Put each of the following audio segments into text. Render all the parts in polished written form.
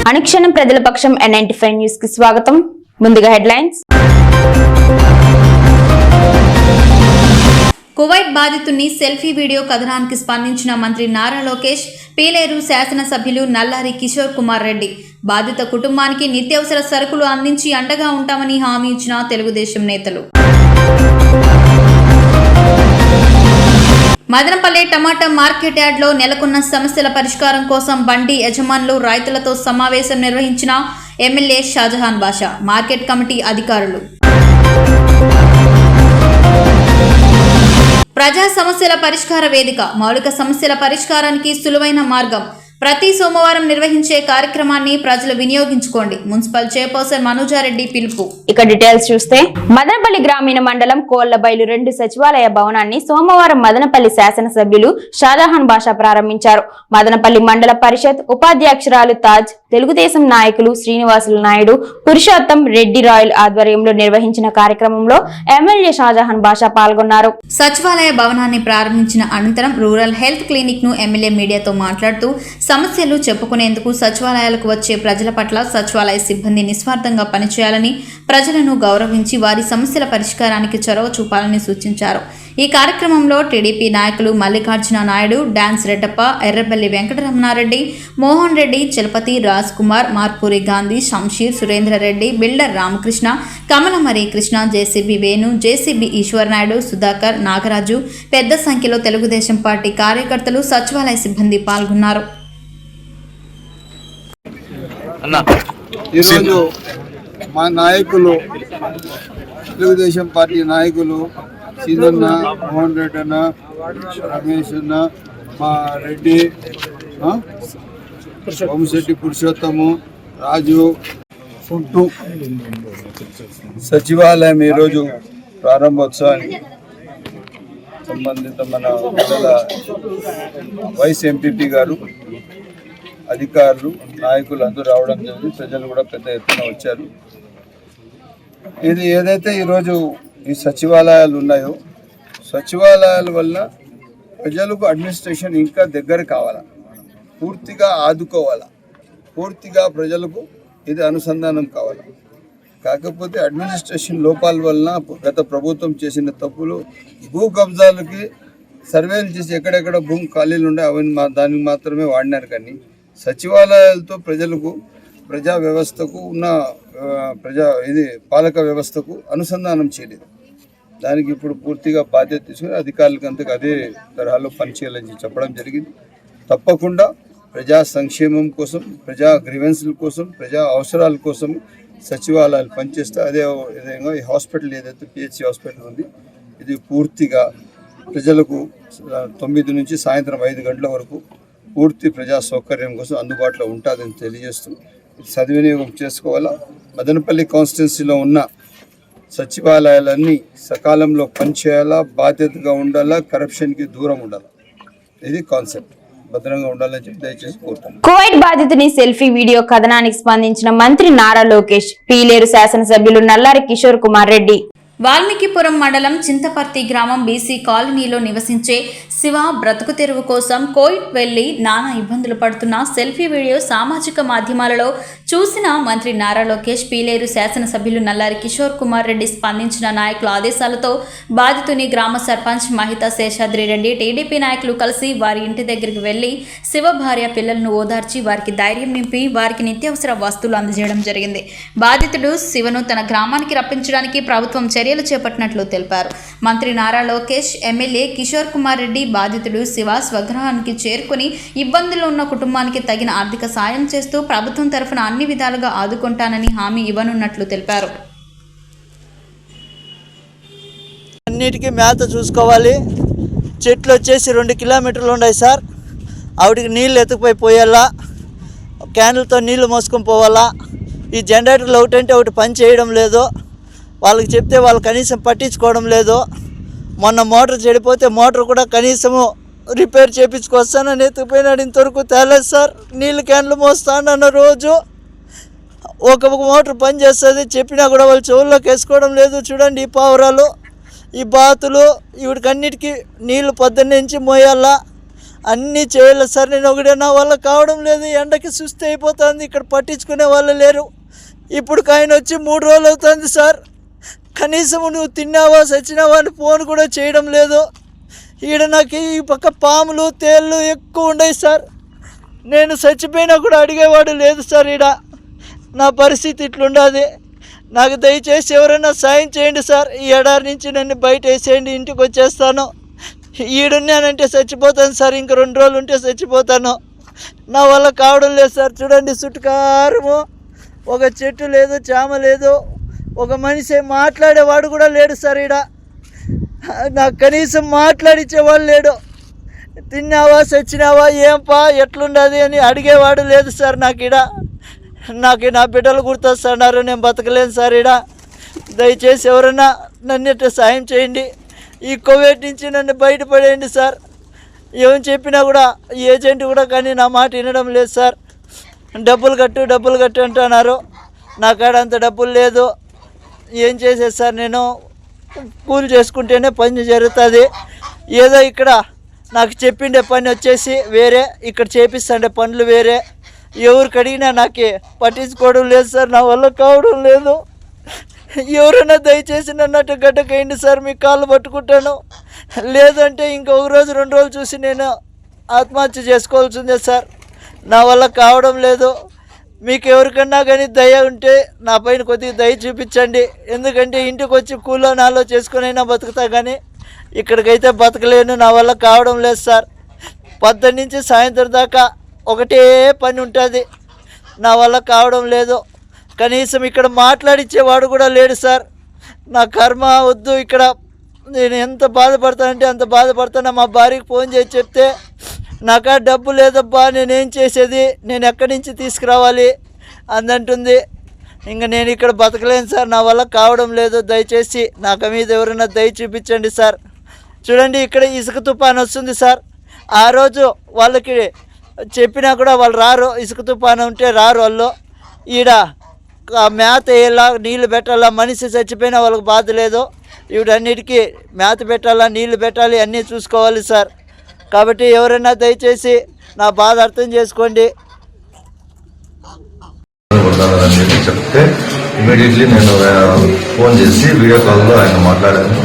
అనుక్షణం ప్రజల పక్షం N95 news కి స్వాగతం. ముందుగా హెడ్లైన్స్. కువైట్ బాధితుని సెల్ఫీ వీడియో కథనానికి స్పందించిన మంత్రి నారా లోకేష్, పీలేరు శాసనసభ్యులు నల్లారి కిషోర్ కుమార్ రెడ్డి బాధిత కుటుంబానికి నిత్యావసర సరుకులు అందించి అండగా ఉంటామని హామీ ఇచ్చిన తెలుగుదేశం నేతలు. మదనపల్లి టమాటా మార్కెట్ యార్డ్లో నెలకొన్న సమస్యల పరిష్కారం కోసం బండి యజమానులు రైతులతో సమావేశం నిర్వహించిన ఎమ్మెల్యే షాజహాన్ బాషా, మార్కెట్ కమిటీ అధికారులు. ప్రజా సమస్యల పరిష్కార వేదిక మౌలిక సమస్యల పరిష్కారానికి సులువైన మార్గం. ప్రతి సోమవారం నిర్వహించే కార్యక్రమాన్ని ప్రజలు వినియోగించుకోండి. మున్సిపల్ చైర్పర్సన్ మనోజారెడ్డి పిలుపు. ఇక డీటెయిల్స్ చూస్తే, మదనపల్లి గ్రామీణ మండలం కోళ్లబైలు 2 సచివాలయ భవనాన్ని సోమవారం మదనపల్లి శాసనసభ్యులు షాజహాన్ బాషా ప్రారంభించారు. మదనపల్లి మండల పరిషత్ ఉపాధ్యక్షురాలు తాజ్, తెలుగుదేశం నాయకులు శ్రీనివాసులు నాయుడు, పురుషోత్తం రెడ్డి రాయల్ ఆధ్వర్యంలో నిర్వహించిన కార్యక్రమంలో ఎమ్మెల్యే షాజహాన్ బాషా పాల్గొన్నారు. సచివాలయ భవనాన్ని ప్రారంభించిన అనంతరం రూరల్ హెల్త్ క్లినిక్ ను ఎమ్మెల్యే మీడియాతో మాట్లాడుతూ సమస్యలు చెప్పుకునేందుకు సచివాలయాలకు వచ్చే ప్రజల పట్ల సచివాలయ సిబ్బంది నిస్వార్థంగా పనిచేయాలని, ప్రజలను గౌరవించి వారి సమస్యల పరిష్కారానికి చొరవ చూపాలని సూచించారు. ఈ కార్యక్రమంలో టీడీపీ నాయకులు మల్లికార్జున నాయుడు, డాన్స్ Reddappa, Errabelli Venkataramanareddy, Mohan Reddy, Chalapathi Raj Kumar, Marpuri Gandhi, Shamsheer, Surendrareddy, builder Ramakrishna, Kamalamari Krishna, JCB Venu, JCB Eswarnaidu, Sudhakar, Nagaraju పెద్ద సంఖ్యలో తెలుగుదేశం పార్టీ కార్యకర్తలు, సచివాలయ సిబ్బంది పాల్గొన్నారు. ఈరోజు మా నాయకులు, తెలుగుదేశం పార్టీ నాయకులు సీనన్న, మోహన్ రెడ్డి అన్న, రమేష్ అన్న, మా రెడ్డి, వంశెట్టి పురుషోత్తము, రాజు, ఫుట్టు సచివాలయం ఈరోజు ప్రారంభోత్సవానికి సంబంధిత మన వైస్ ఎంపీపీ గారు, అధికారులు, నాయకులు అందరూ రావడం జరిగింది. ప్రజలు కూడా పెద్ద ఎత్తున వచ్చారు. ఇది ఏదైతే ఈరోజు ఈ సచివాలయాలు ఉన్నాయో, సచివాలయాల వల్ల ప్రజలకు అడ్మినిస్ట్రేషన్ ఇంకా దగ్గర కావాలా, పూర్తిగా ఆదుకోవాలా, పూర్తిగా ప్రజలకు ఇది అనుసంధానం కావాలి. కాకపోతే అడ్మినిస్ట్రేషన్ లోపాల వలన గత ప్రభుత్వం చేసిన తప్పులు, భూ కబ్జాలకి సర్వేలు చేసి ఎక్కడెక్కడ భూమి ఖాళీలు ఉండే అవన్నీ దానికి మాత్రమే వాడినారు. కానీ సచివాలయాలతో ప్రజలకు, ప్రజా వ్యవస్థకు ఉన్న పాలక వ్యవస్థకు అనుసంధానం చేయలేదు. దానికి ఇప్పుడు పూర్తిగా బాధ్యత తీసుకుని అధికారులకు అంతకు అదే తరహాలో పనిచేయాలని చెప్పడం జరిగింది. తప్పకుండా ప్రజా సంక్షేమం కోసం, ప్రజా గ్రీవెన్స్ల కోసం, ప్రజా అవసరాల కోసం సచివాలయాలు పనిచేస్తే అదే విధంగా ఈ హాస్పిటల్ ఏదైతే పిహెచ్సి హాస్పిటల్ ఉంది, ఇది పూర్తిగా ప్రజలకు 9 నుంచి సాయంత్రం 5 గంటల వరకు పూర్తి ప్రజా సౌకర్యం కోసం అందుబాటులో ఉంటుందని తెలియజేస్తూ సద్వినియోగం చేసుకోవాలా. మదనపల్లి కాన్స్టిట్యున్సీలో ఉన్న సచివాలయాలన్నీ సకాలంలో పనిచేయాలా, బాధ్యతగా ఉండాలా, కరప్షన్కి దూరం ఉండాలా. ఇది కాన్సెప్ట్. భద్రంగా ఉండాలని చెప్పి దయచేసి కోరుతున్నాను. కువైట్ బాధితుని సెల్ఫీ వీడియో కథనానికి స్పందించిన మంత్రి నారా లోకేష్, పీలేరు శాసనసభ్యులు నల్లారి కిషోర్ కుమార్ రెడ్డి. వాల్మీకిపురం మండలం చింతపర్తి గ్రామం బీసీ కాలనీలో నివసించే శివ బ్రతుకు తెరువు కోసం కోయిట్ వెళ్లి నానా ఇబ్బందులు పడుతున్న సెల్ఫీ వీడియో సామాజిక మాధ్యమాలలో చూసిన మంత్రి నారా లోకేష్, పీలేరు శాసనసభ్యులు నల్లారి కిషోర్ కుమార్ రెడ్డి స్పందించిన నాయకుల ఆదేశాలతో బాధితుని గ్రామ సర్పంచ్ మహితా శేషాద్రి రెడ్డి, టీడీపీ నాయకులు కలిసి వారి ఇంటి దగ్గరికి వెళ్లి శివ భార్య పిల్లలను ఓదార్చి వారికి ధైర్యం నింపి వారికి నిత్యావసర వస్తువులు అందజేయడం జరిగింది. బాధితుడు శివను తన గ్రామానికి రప్పించడానికి ప్రభుత్వం చర్యలు చేపట్టినట్లు తెలిపారు. మంత్రి నారా లోకేష్, ఎమ్మెల్యే కిషోర్ కుమార్ రెడ్డి బాధితుడు శివ స్వగృహానికి చేరుకుని ఇబ్బందుల్లో ఉన్న కుటుంబానికి తగిన ఆర్థిక సాయం చేస్తూ ప్రభుత్వం తరఫున అన్ని విధాలుగా ఆదుకుంటానని హామీ ఇవ్వనున్నట్లు తెలిపారు. అన్నిటికీ మేత చూసుకోవాలి. చెట్లు వచ్చేసి 2 కిలోమీటర్లు ఉన్నాయి సార్. ఆవిడికి నీళ్ళు ఎత్తుకుపోయి పోయాలా, క్యాన్లతో నీళ్లు మోసుకొని పోవాలా. ఈ జనరేటర్లు ఒకటంటే ఒకటి పని చేయడం లేదు. వాళ్ళకి చెప్తే వాళ్ళు కనీసం పట్టించుకోవడం లేదు. మొన్న మోటార్ చెడిపోతే మోటార్ కూడా కనీసము రిపేర్ చేయించుకొస్తానని ఎత్తుకుపోయినాడు. ఇంతవరకు తేలేదు సార్. నీళ్ళు క్యాన్లు మోస్తానన్న రోజు ఒక మోటార్ పని చేస్తుంది, చెప్పినా కూడా వాళ్ళు చెవుల్లోకి వేసుకోవడం లేదు. చూడండి ఈ పావురాలు, ఈ బాతులు, వీటికన్నిటికీ నీళ్లు పొద్దున్నే నుంచి మోయాలా. అన్నీ చేయలేదు సార్. నేను ఒకటే నా వల్ల కావడం లేదు. ఎండకి సుస్థి అయిపోతుంది. ఇక్కడ పట్టించుకునే వాళ్ళు లేరు. ఇప్పుడు ఆయన వచ్చి 3 రోజులు అవుతుంది సార్. కనీసం నువ్వు తిన్నావా చచ్చినావా అని ఫోన్ కూడా చేయడం లేదు. ఈడ నాకు ఈ పక్క పాములు తేళ్ళు ఎక్కువ ఉన్నాయి సార్. నేను చచ్చిపోయినా కూడా అడిగేవాడు లేదు సార్. ఈడ నా పరిస్థితి ఇట్లుండదు. నాకు దయచేసి ఎవరైనా సాయం చేయండి సార్. ఈ ఎడారి నుంచి నన్ను బయట వేసేయండి. ఇంటికి వచ్చేస్తాను. ఈడున్నానంటే చచ్చిపోతాను సార్. ఇంక 2 రోజులు ఉంటే చచ్చిపోతాను. నా వల్ల కావడం లేదు సార్. చూడండి చుట్టుకారము ఒక చెట్టు లేదు, చామ లేదు, ఒక మనిషి మాట్లాడేవాడు కూడా లేడు సార్. ఈడ నాకు కనీసం మాట్లాడించేవాడు లేడు. తిన్నావా చచ్చినావా ఏంపా ఎట్లుండదు అని అడిగేవాడు లేదు సార్. నాకు నా బిడ్డలు గుర్తొస్తున్నారు. నేను బతకలేను సార్. ఈడ దయచేసి ఎవరైనా నన్ను సాయం చేయండి. ఈ కోవిడ్ నుంచి నన్ను బయటపడేయండి సార్. ఏమని చెప్పినా కూడా ఏజెంట్ కూడా కానీ నా మాట వినడం లేదు సార్. డబ్బులు కట్టు అంటున్నారు. నా కాడ అంత డబ్బులు లేదు. ఏం చేసేది సార్? నేను కూలి చేసుకుంటేనే పని జరుగుతుంది. ఏదో ఇక్కడ నాకు చెప్పిండే పని వచ్చేసి వేరే, ఇక్కడ చేపిస్తుండే పనులు వేరే. ఎవరికి అడిగినా నాకు పట్టించుకోవడం లేదు సార్. నా వల్ల కావడం లేదు. ఎవరైనా దయచేసి నన్ను గడ్డకైంది సార్. మీ కాళ్ళు పట్టుకుంటాను. లేదంటే ఇంకొక రోజు 2 రోజులు చూసి నేను ఆత్మహత్య చేసుకోవాల్సిందే సార్. నా వల్ల కావడం లేదు. మీకు ఎవరికన్నా కానీ దయ ఉంటే నా పైన కొద్దిగా దయ చూపించండి. ఎందుకంటే ఇంటికి వచ్చి కూలో నాలో చేసుకునైనా బతుకుతా, కానీ ఇక్కడికైతే బతకలేను. నా వల్ల కావడం లేదు సార్. 10 నుంచి సాయంత్రం దాకా ఒకటే పని ఉంటుంది. నా వల్ల కావడం లేదు. కనీసం ఇక్కడ మాట్లాడించేవాడు కూడా లేడు సార్. నా కర్మ వద్దు. ఇక్కడ నేను ఎంత బాధపడతానంటే అంత బాధపడతాను. మా భార్యకి ఫోన్ చేసి చెప్తే నాకా డబ్బు లేదబ్బా, నేనేం చేసేది, నేను ఎక్కడి నుంచి తీసుకురావాలి అందంటుంది. ఇంకా నేను ఇక్కడ బతకలేను సార్. నా వల్ల కావడం లేదు. దయచేసి నాకు మీద ఎవరైనా దయ చూపించండి సార్. చూడండి ఇక్కడ ఇసుక తుఫాను వస్తుంది సార్. ఆ రోజు వాళ్ళకి చెప్పినా కూడా వాళ్ళు రారు. ఇసుక తుఫాను ఉంటే రారు వాళ్ళు. ఈడ మేత వేయాలా, నీళ్లు పెట్టాలా. మనిషి చచ్చిపోయినా వాళ్ళకి బాధ లేదు. వీటన్నిటికీ మేత పెట్టాలా, నీళ్లు పెట్టాలి, అన్నీ చూసుకోవాలి సార్. కాబట్టి ఎవరైనా దయచేసి నా బాధ అర్థం చేసుకోండి. చెప్తే ఇమీడియట్లీ నేను ఫోన్ చేసి వీడియో కాల్లో ఆయన మాట్లాడాను.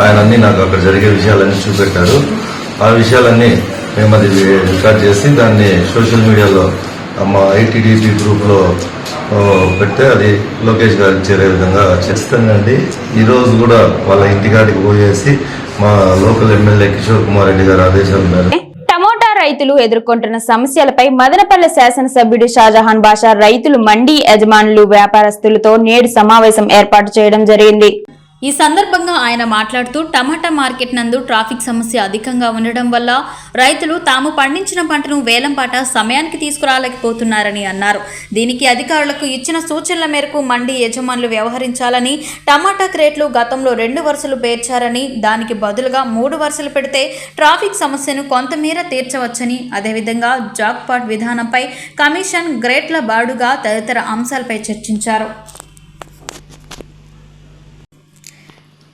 ఆయన అన్నీ నాకు అక్కడ జరిగే విషయాలన్నీ చూపెట్టారు. ఆ విషయాలన్నీ మేము అది రికార్డ్ చేసి దాన్ని సోషల్ మీడియాలో మా ఐటీడీపీ గ్రూప్లో పెడితే అది లోకేష్ గారికి చేరే విధంగా చేస్తానండి. ఈరోజు కూడా వాళ్ళ ఇంటికాడికి పోయేసి మా లోకల్ ఎమ్మెల్యే కిషోర్ కుమార్ రెడ్డి గారి ఆదేశాల మేరకు టమోటా రైతులు ఎదుర్కొంటున్న సమస్యలపై మదనపల్లె శాసనసభ్యుడు షాజహాన్ బాషా రైతులు, మండీ యజమానులు, వ్యాపారస్తులతో నేడు సమావేశం ఏర్పాటు చేయడం జరిగింది. ఈ సందర్భంగా ఆయన మాట్లాడుతూ టమాటా మార్కెట్ నందు ట్రాఫిక్ సమస్య అధికంగా ఉండడం వల్ల రైతులు తాము పండించిన పంటను వేలంపాట సమయానికి తీసుకురాలేకపోతున్నారని అన్నారు. దీనికి అధికారులకు ఇచ్చిన సూచనల మేరకు మండీ యజమానులు వ్యవహరించాలని, టమాటా క్రేట్లు గతంలో 2 వరుసలు పేర్చారని, దానికి బదులుగా 3 వరుసలు పెడితే ట్రాఫిక్ సమస్యను కొంతమేర తీర్చవచ్చని, అదేవిధంగా జాక్పాట్ విధానంపై కమిషన్, గ్రేట్ల బాడుగా తదితర అంశాలపై చర్చించారు.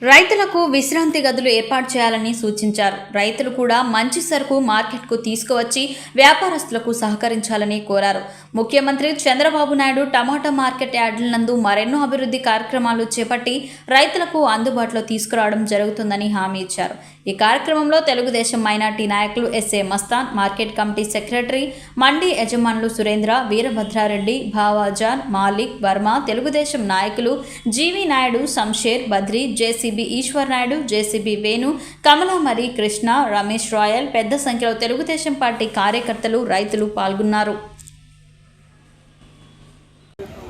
రైతులకు విశ్రాంతి గదులు ఏర్పాటు చేయాలని సూచించారు. రైతులు కూడా మంచి సరుకు మార్కెట్కు తీసుకువచ్చి వ్యాపారస్తులకు సహకరించాలని కోరారు. ముఖ్యమంత్రి చంద్రబాబు నాయుడు టమాటా మార్కెట్ యార్డుల నందు మరెన్నో అభివృద్ధి కార్యక్రమాలు చేపట్టి రైతులకు అందుబాటులో తీసుకురావడం జరుగుతుందని హామీ ఇచ్చారు. ఈ కార్యక్రమంలో తెలుగుదేశం మైనార్టీ నాయకులు SA Mastan, market committee secretary, మండీ యజమానులు సురేంద్ర, వీరభద్రారెడ్డి, భావాజాన్, మాలిక్, వర్మ, తెలుగుదేశం నాయకులు GV Naidu, Shamsher, Badri, JCB Eshwar Naidu, JCB Venu, Kamalamari, Krishna, Ramesh Rayal పెద్ద సంఖ్యలో తెలుగుదేశం పార్టీ కార్యకర్తలు, రైతులు పాల్గొన్నారు.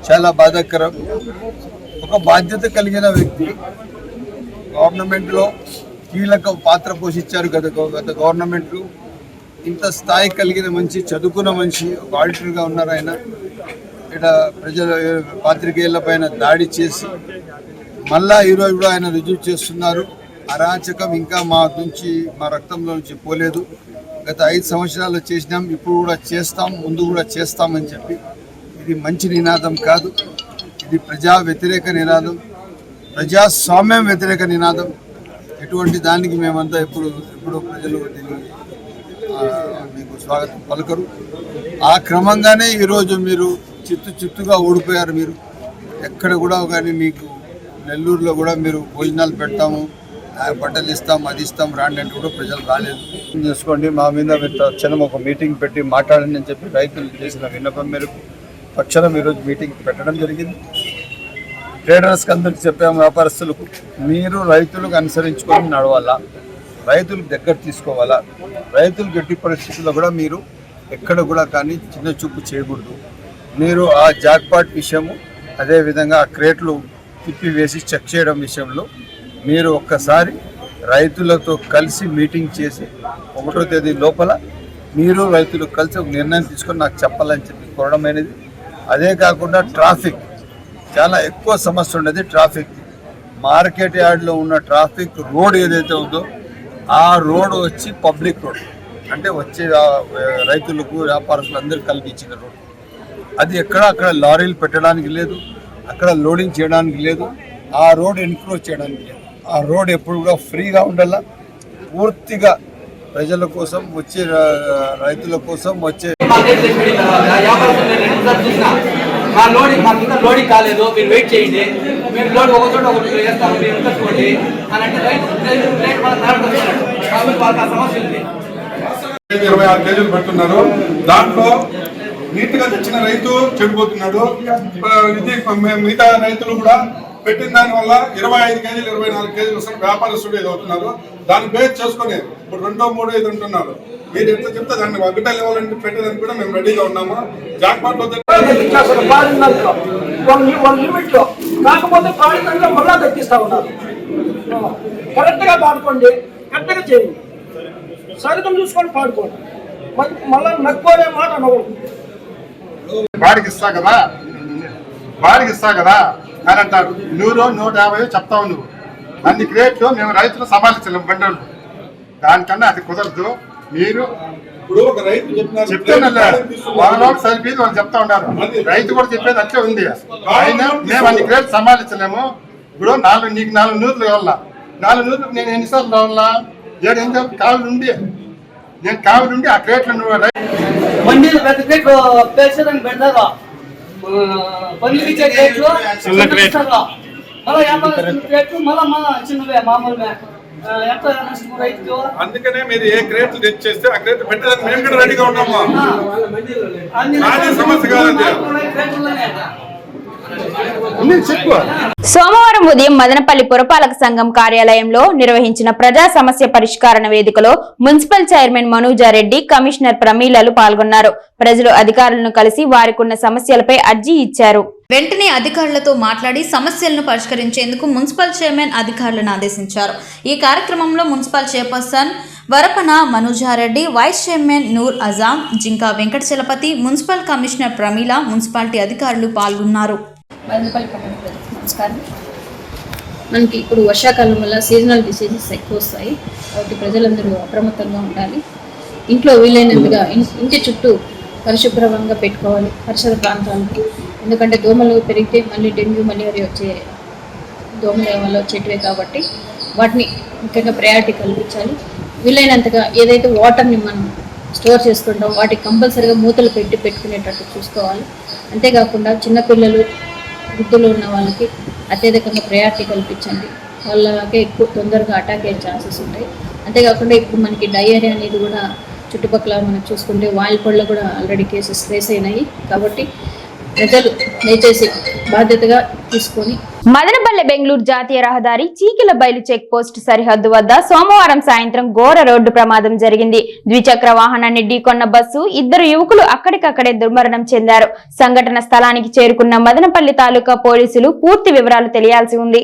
చాలా బాధాకరం. ఒక బాధ్యత కలిగిన వ్యక్తి గవర్నమెంట్లో కీలక పాత్ర పోషించారు. గత గవర్నమెంట్లు ఇంత స్థాయి కలిగిన మనిషి, చదువుకున్న మనిషి, ఒక ఆడిటర్గా ఉన్నారు. ఆయన ఇక్కడ ప్రజల పాత్రికేయుల పైన దాడి చేసి మళ్ళా ఈరోజు కూడా ఆయన రుజువు చేస్తున్నారు. అరాచకం ఇంకా మా రక్తంలో నుంచి పోలేదు. గత 5 సంవత్సరాలు చేసినాం, ఇప్పుడు కూడా చేస్తాం, ముందు కూడా చేస్తామని చెప్పి. ఇది మంచి నినాదం కాదు. ఇది ప్రజా వ్యతిరేక నినాదం, ప్రజాస్వామ్యం వ్యతిరేక నినాదం. ఎటువంటి దానికి మేమంతా ఇప్పుడు ప్రజలు దీన్ని స్వాగతం పలుకరు. ఆ క్రమంగానే ఈరోజు మీరు చిత్తుగా ఓడిపోయారు. మీరు ఎక్కడ కూడా కానీ మీకు నెల్లూరులో కూడా మీరు భోజనాలు పెడతాము, బట్టలు ఇస్తాం, అది ఇస్తాం రాండి అంటే కూడా ప్రజలు రాలేదు. చేసుకోండి, మా మీద తక్షణం ఒక మీటింగ్ పెట్టి మాట్లాడండి అని చెప్పి రైతులు చేసిన విన్నపం మేరకు తక్షణం ఈరోజు మీటింగ్ పెట్టడం జరిగింది. ట్రేడర్స్కి అందరికి చెప్పాము, వ్యాపారస్తులకు మీరు రైతులకు అనుసరించుకొని నడవాలా, రైతులకు దగ్గర తీసుకోవాలా, రైతులకు ఎట్టి పరిస్థితుల్లో కూడా మీరు ఎక్కడ కూడా కానీ చిన్న చూపు చేయకూడదు. మీరు ఆ జాక్పాట్ విషయము అదేవిధంగా ఆ క్రేట్లు తిప్పివేసి చెక్ చేయడం విషయంలో మీరు ఒక్కసారి రైతులతో కలిసి మీటింగ్ చేసి 1వ తేదీ లోపల మీరు రైతులు కలిసి ఒక నిర్ణయం తీసుకొని నాకు చెప్పాలని చెప్పి కోరడం అనేది. అదే కాకుండా ట్రాఫిక్ చాలా ఎక్కువ సమస్య ఉండేది. ట్రాఫిక్ మార్కెట్ యార్డ్లో ఉన్న ట్రాఫిక్ రోడ్ ఏదైతే ఉందో ఆ రోడ్ వచ్చి పబ్లిక్ రోడ్, అంటే వచ్చే రైతులకు వ్యాపారస్తులు అందరూ కలిపి ఇచ్చిన రోడ్. అది అక్కడ లారీలు పెట్టడానికి లేదు, అక్కడ లోడింగ్ చేయడానికి లేదు, ఆ రోడ్ ఎన్క్రోచ్ చేయడానికి లేదు. ఆ రోడ్ ఎప్పుడు కూడా ఫ్రీగా ఉండాలా, పూర్తిగా ప్రజల కోసం వచ్చే రైతుల కోసం వచ్చే లోడింగ్ కాలేదు, మీరు వెయిట్ చేయండి, మీరు లోడ్ ఒక చోట ఒకటి వేస్తాము, మీరు కట్టుకోండి అని అంటే రైతు వాళ్ళకి ఆ సమస్య ఉంది. 26 కేజీలు పెడుతున్నారు. దాంట్లో నీట్గా తెచ్చిన రైతు చెడిపోతున్నాడు. ఇది మిగతా రైతులు కూడా పెట్టిన దాని వల్ల 25 కేజీలు 24 కేజీలు వస్తారు. వ్యాపారస్తుడు ఇది అవుతున్నారు. దాన్ని బేస్ చేసుకుని ఇప్పుడు 2, 3, 5 అంటున్నారు. మీరు ఎంత చెప్తే దాన్ని ఒకటే ఇవ్వాలంటే పెట్టేదానికి కూడా మేము రెడీగా ఉన్నాము. జాక్పాట్ కాకపోతే పాడిందంలో మళ్ళా తగ్గిస్తా ఉన్నారు. కరెక్ట్ గా పాడుకోండి, కరెక్ట్ గా చేయండి, సరితం చూసుకొని పాడుకోండి, మళ్ళా నక్కునే మాట అనకూడదు. బాడికి ఇస్తా కదా అని అంటారు. 100, 150 చెప్తావు నువ్వు. అన్ని క్రేట్లు మేము రైతులు సమాలించలేము బండలు. దానికన్నా అది కుదరదు. మీరు ఇప్పుడు ఒక రైతు చెప్తున్నారు సరిపోయి వాళ్ళు చెప్తా ఉన్నారు. రైతు కూడా చెప్పేది అట్లే ఉంది. అయినా మేము అన్ని క్రేట్లు సమాలించలేము. ఇప్పుడు నీకు 4 నూతులు కావాలా, 4 నూతులకు నేను ఎన్నిసార్లు రావాలా? 7 కావులు ఉండి నేను కావులు ఉండి ఆ క్రేట్లు మండీలు పెద్ద క్రేట్లు పేర్చడానికి పెడతారు, పనులు ఇచ్చే క్రేట్లు మళ్ళీ వ్యాపార క్రేట్లు మళ్ళా చిన్నవే మామూలుగా. అందుకనే మీరు ఏ క్రేట్లు తెచ్చేస్తే ఆ క్రేట్లు పెట్టడానికి మేము కూడా రెడీగా ఉన్నాము. సమస్య కాదండి. సోమవారం ఉదయం మదనపల్లి పురపాలక సంఘం కార్యాలయంలో నిర్వహించిన ప్రజా సమస్య పరిష్కారణ వేదికలో మున్సిపల్ చైర్మన్ మనూజారెడ్డి, కమిషనర్ ప్రమీలలు పాల్గొన్నారు. ప్రజలు అధికారులను కలిసి వారికున్న సమస్యలపై అర్జీ ఇచ్చారు. వెంటనే అధికారులతో మాట్లాడి సమస్యలను పరిష్కరించేందుకు మున్సిపల్ చైర్మన్ అధికారులను ఆదేశించారు. ఈ కార్యక్రమంలో municipal chairperson Varapana Manujareddy, vice chairman Noor Azam, Jinka Venkata Chalapathi, municipal commissioner Pramila, municipality అధికారులు పాల్గొన్నారు. నమస్కారం. మనకి ఇప్పుడు వర్షాకాలం వల్ల సీజనల్ డిసీజెస్ ఎక్కువ వస్తాయి కాబట్టి ప్రజలందరూ అప్రమత్తంగా ఉండాలి. ఇంట్లో వీలైనంతగా ఇంటి చుట్టూ పరిశుభ్రంగా పెట్టుకోవాలి పరిసర ప్రాంతాలకు. ఎందుకంటే దోమలు పెరిగితే మళ్ళీ డెంగ్యూ, మలేరియా వచ్చే దోమల వల్ల వచ్చేటివే కాబట్టి వాటిని ముఖ్యంగా ప్రయారిటీ కల్పించాలి. వీలైనంతగా ఏదైతే వాటర్ని మనం స్టోర్ చేసుకుంటాం వాటికి కంపల్సరీగా మూతలు పెట్టుకునేటట్టు చూసుకోవాలి. అంతేకాకుండా చిన్నపిల్లలు, వృద్ధులు ఉన్న వాళ్ళకి అత్యధికంగా ప్రయారిటీ కల్పించండి. వాళ్ళకే ఎక్కువ తొందరగా అటాక్ అయ్యే ఛాన్సెస్ ఉంటాయి. అంతేకాకుండా ఇప్పుడు మనకి డయేరియా అనేది కూడా చుట్టుపక్కల మనం చూసుకుంటే వాయిల్పొడలో కూడా ఆల్రెడీ కేసెస్ రేస్ అయినాయి. కాబట్టి ప్రజలు దయచేసి బాధ్యతగా తీసుకొని. మదనపల్లె బెంగళూరు జాతీయ రహదారి చీకిలబైలు చెక్ పోస్ట్ సరిహద్దు వద్ద సోమవారం సాయంత్రం ఘోర రోడ్డు ప్రమాదం జరిగింది. ద్విచక్ర వాహనాన్ని ఢీకొన్న బస్సు 2 యువకులు అక్కడికక్కడే దుర్మరణం చెందారు. సంఘటన స్థలానికి చేరుకున్న మదనపల్లి తాలూకా పోలీసులు పూర్తి వివరాలు తెలియాల్సి ఉంది.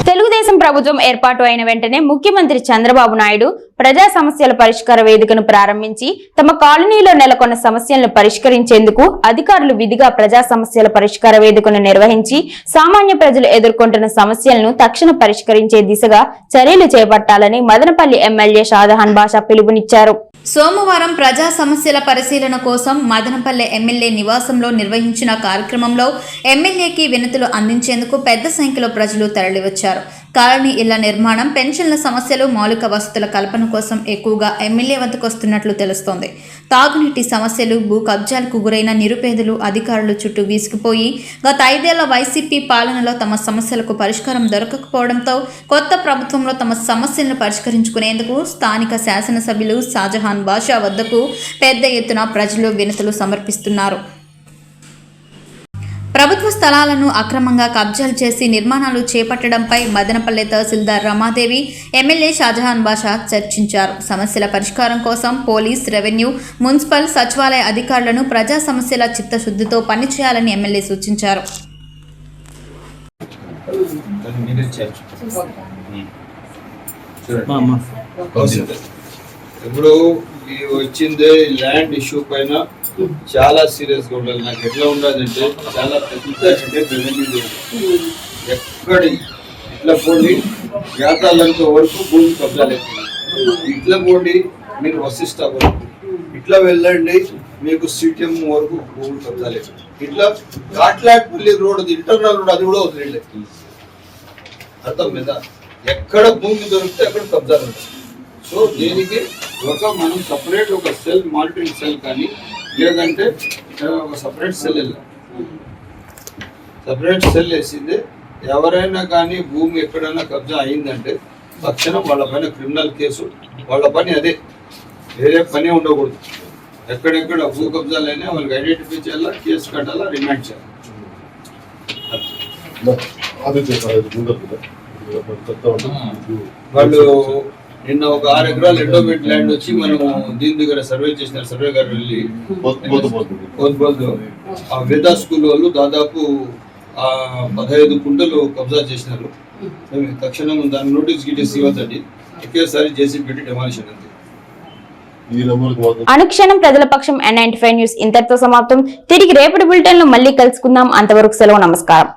తెలుగుదేశం ప్రభుత్వం ఏర్పాటు అయిన వెంటనే ముఖ్యమంత్రి చంద్రబాబు నాయుడు ప్రజా సమస్యల పరిష్కార వేదికను ప్రారంభించి తమ కాలనీలో నెలకొన్న సమస్యలను పరిష్కరించేందుకు అధికారులు విధిగా ప్రజా సమస్యల పరిష్కార వేదికను నిర్వహించి సామాన్య ప్రజలు ఎదుర్కొంటున్న సమస్యలను తక్షణ పరిష్కరించే దిశగా చర్యలు చేపట్టాలని మదనపల్లి ఎమ్మెల్యే షాజహాన్ బాషా పిలుపునిచ్చారు. సోమవారం ప్రజా సమస్యల పరిశీలన కోసం మదనపల్లె ఎమ్మెల్యే నివాసంలో నిర్వహించిన కార్యక్రమంలో ఎమ్మెల్యేకి వినతులు అందించేందుకు పెద్ద సంఖ్యలో ప్రజలు తరలివచ్చారు. కాలనీ ఇళ్ల నిర్మాణం, పెన్షన్ల సమస్యలు, మౌలిక వసతుల కల్పన కోసం ఎక్కువగా ఎమ్మెల్యే వద్దకు వస్తున్నట్లు తెలుస్తోంది. తాగునీటి సమస్యలు, భూ కబ్జాలకు గురైన నిరుపేదలు అధికారులు చుట్టూ వీసుకుపోయి గత 5 ఏళ్ల వైసీపీ పాలనలో తమ సమస్యలకు పరిష్కారం దొరకకపోవడంతో కొత్త ప్రభుత్వంలో తమ సమస్యలను పరిష్కరించుకునేందుకు స్థానిక శాసనసభ్యులు షాజహాన్ బాషా వద్దకు పెద్ద ఎత్తున ప్రజలు వినతులు సమర్పిస్తున్నారు. ప్రభుత్వ స్థలాలను అక్రమంగా కబ్జాలు చేసి నిర్మాణాలు చేపట్టడంపై మదనపల్లె తహసీల్దార్ రమాదేవి, ఎమ్మెల్యే షాజహాన్ బాషా చర్చించారు. సమస్యల పరిష్కారం కోసం పోలీస్, రెవెన్యూ, మున్సిపల్, సచివాలయ అధికారులను ప్రజా సమస్యల చిత్తశుద్ధితో పనిచేయాలని ఎమ్మెల్యే సూచించారు. ఇప్పుడు ఈ వచ్చిందే ల్యాండ్ ఇష్యూ పైన చాలా సీరియస్ గా ఉండాలి. నాకు ఎట్లా ఉండాలంటే చాలా పెద్ద రెవెన్యూ ఎక్కడి ఇట్లా పోండి వ్యాపారాలంత వరకు భూమి కబ్జాలు ఇట్లా పోండి మీరు వశిష్ట వరకు ఇట్లా వెళ్ళండి మీకు సిటిఎం వరకు భూములు కబ్జాలు ఇట్లా కాట్లాట్పల్లి రోడ్ ఇంటర్నల్ రోడ్ అది కూడా వదిలేదు. అర్థం మీద ఎక్కడ భూమి దొరికితే అక్కడ కబ్జాలు ఉంటాయి. సో దీనికి మనం సపరేట్ ఒక సెల్, మానిటరింగ్ సెల్ కానీ లేదంటే ఒక సపరేట్ సెల్ వెళ్ళాలి. సపరేట్ సెల్ వేసింది ఎవరైనా కానీ భూమి ఎక్కడైనా కబ్జా అయిందంటే తక్షణం వాళ్ళ పైన క్రిమినల్ కేసు, వాళ్ళ పని అదే, వేరే పని ఉండకూడదు. ఎక్కడెక్కడ భూ కబ్జాలైనా వాళ్ళకి ఐడెంటిఫై చేయాలా, కేసు కట్టాలా, రిమాండ్ చేయాలి. వాళ్ళు నిన్న ఒక 6 ఎకరాలు ఎండోమెంట్ ల్యాండ్ వచ్చి మనము దీని దగ్గర సర్వే చేసిన సర్వే గారు వెళ్ళి ఆ వేదా స్కూల్ వాళ్ళు దాదాపు 15 కుంటలు కబ్జా చేసినారు. తక్షణం దాని నోటీస్ గిటీస్ ఇవ్వద్దండి, ఒకేసారి చేసి పెట్టి డెమాలిషన్ అంతే. అనుక్షణం ప్రజల పక్షం N95 న్యూస్ ఇంతటితో సమాప్తం. తిరిగి రేపటి బులెటిన్ లో మళ్ళీ కలుసుకుందాం. అంతవరకు సెలవు, నమస్కారం.